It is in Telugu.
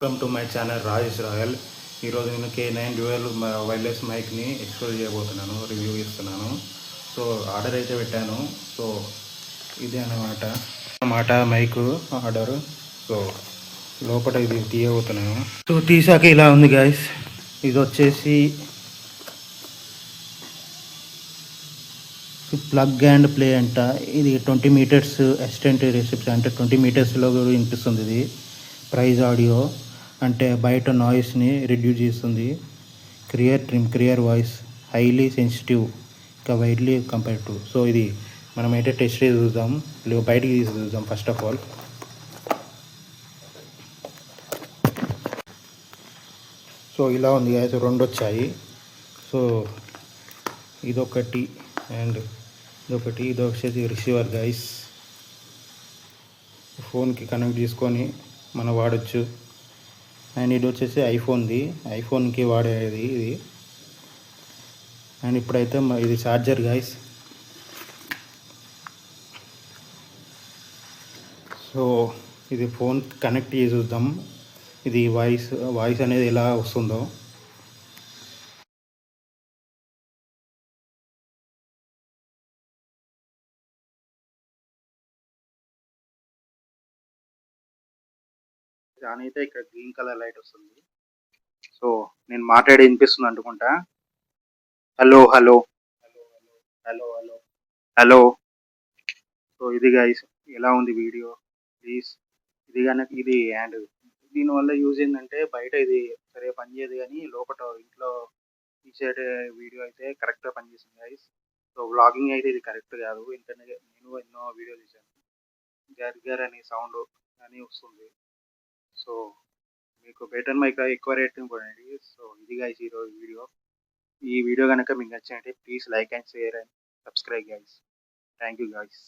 Welcome to my channel Rajesh royal. ఈరోజు నేను K9 డ్యూయల్ వైర్లెస్ మైక్ని ఎక్స్ప్లోర్ చేయబోతున్నాను, రివ్యూ ఇస్తున్నాను. సో ఆర్డర్ అయితే పెట్టాను. సో ఇదే అన్నమాట మైక్ ఆర్డర్. సో లోపల ఇది తీయబోతున్నాను. సో తీసాక ఇలా ఉంది గైస్. ఇది వచ్చేసి ప్లగ్ అండ్ ప్లే అంట. ఇది 20 మీటర్స్ ఎక్స్టెంట్ రిసెప్షన్ అంటే 20 మీటర్స్లో కూడా వినిపిస్తుంది. ఇది ప్రైజ్ ఆడియో అంటే బయట నాయిస్ని రిడ్యూస్ చేస్తుంది. క్లియర్ వాయిస్, హైలీ సెన్సిటివ్, ఇంకా వైడ్లీ కంపేర్ టు. సో ఇది మనమైతే టెస్ట్ చేసి చూద్దాం, లేక బయటికి తీసి చూద్దాం. ఫస్ట్ ఆఫ్ ఆల్ సో ఇలా ఉంది గైస్, రెండు వచ్చాయి. సో ఇదొకటి అండ్ ఇది వచ్చేసి రిసీవర్ గైస్. ఫోన్కి కనెక్ట్ చేసుకొని మనం వాడచ్చు. అండ్ ఇది వచ్చేసి ఐఫోన్కి వాడేది ఇది. అండ్ ఇప్పుడైతే ఇది ఛార్జర్ గైస్. సో ఇది ఫోన్ కనెక్ట్ చేసి చూద్దాం, ఇది వాయిస్ అనేది ఎలా వస్తుందో. దాని అయితే ఇక్కడ గ్రీన్ కలర్ లైట్ వస్తుంది. సో నేను మాట్లాడి వినిపిస్తుంది అనుకుంటా. Hello hello hello hello hello hello. So ఇది గైస్, ఎలా ఉంది వీడియో ప్లీజ్. ఇది అండ్ దీనివల్ల యూజ్ ఏంటంటే బయట ఇది సరిగా పనిచేయదు, కానీ లోపల ఇంట్లో తీసే వీడియో అయితే కరెక్ట్గా పనిచేస్తుంది గైస్. సో వ్లాగింగ్ అయితే ఇది కరెక్ట్ కాదు. ఎందుకంటే నేను ఎన్నో వీడియో తీసాను, గర్ అనే సౌండ్ అని వస్తుంది. సో మీకు బెటర్ మైక్ ఎక్కువ రేటింగ్ కొనండి. సో ఇది గైస్ ఈరోజు వీడియో. ఈ వీడియో కనుక మీకు నచ్చినట్లయితే please like and share and subscribe guys. Thank you guys.